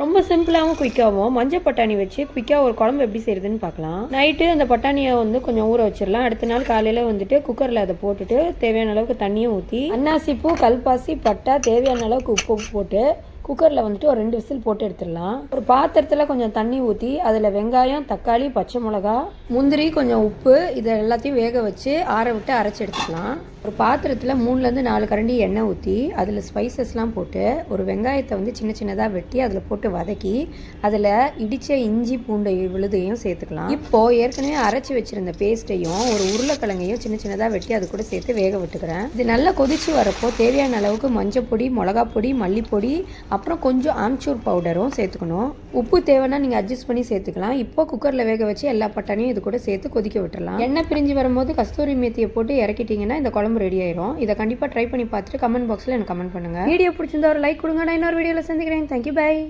ரொம்ப சிம்பிளாகவும் குயிக்காகவும் மஞ்சள் பட்டாணி வச்சு குயிக்காக ஒரு குழம்பு எப்படி செய்யுதுன்னு பார்க்கலாம். நைட்டு அந்த பட்டாணியை வந்து கொஞ்சம் ஊற வச்சிடலாம். அடுத்த நாள் காலையில் வந்துட்டு குக்கரில் அதை போட்டுட்டு தேவையான அளவுக்கு தண்ணியும் ஊற்றி அன்னாசிப்பூ, கல்பாசி, பட்டா, தேவையான அளவுக்கு உப்பு போட்டு குக்கரில் வந்துட்டு ஒரு 2 விசில் போட்டு எடுத்துடலாம். ஒரு பாத்திரத்தில் கொஞ்சம் தண்ணி ஊற்றி அதில் வெங்காயம், தக்காளி, பச்சை மிளகா, முந்திரி, கொஞ்சம் உப்பு இதை எல்லாத்தையும் வேக வச்சு ஆற விட்டு அரைச்சி எடுத்துக்கலாம். ஒரு பாத்திரத்தில் 3லேருந்து 4 கரண்டி எண்ணெய் ஊற்றி அதில் ஸ்பைசஸ்லாம் போட்டு ஒரு வெங்காயத்தை வந்து சின்ன சின்னதாக வெட்டி அதில் போட்டு வதக்கி அதில் இடித்த இஞ்சி பூண்டு விழுதையும் சேர்த்துக்கலாம். இப்போது ஏற்கனவே அரைச்சி வச்சுருந்த பேஸ்ட்டையும் ஒரு உருளைக்கிழங்கையும் சின்ன சின்னதாக வெட்டி அது கூட சேர்த்து வேக விட்டுக்கிறேன். இது நல்லா கொதிச்சு வரப்போ தேவையான அளவுக்கு மஞ்சள் பொடி, மிளகா பொடி, மல்லிப்பொடி, அப்புறம் கொஞ்சம் ஆம்ச்சூர் பவுடரும் சேர்த்துக்கணும். உப்பு தேவைன்னா நீங்கள் அட்ஜஸ்ட் பண்ணி சேர்த்துக்கலாம். இப்போ குக்கரில் வேக வச்சு எல்லா பட்டாணியும் இது கூட சேர்த்து கொதிக்க விட்டுறலாம். எண்ணெய் பிரிஞ்சு வரும்போது கஸ்தூரி மேத்தியை போட்டு இறக்கிட்டிங்கன்னா இந்த குழம்பு ரெடி ஆயிரும். இதை கண்டிப்பாக ட்ரை பண்ணி பார்த்துட்டு கமெண்ட் பாக்ஸில் எனக்கு கமெண்ட் பண்ணுங்கள். வீடியோ பிடிச்சிருந்தா ஒரு லைக் கொடுங்க. நான் இன்னொரு வீடியோவில் சந்திக்கிறேன். Thank you, by.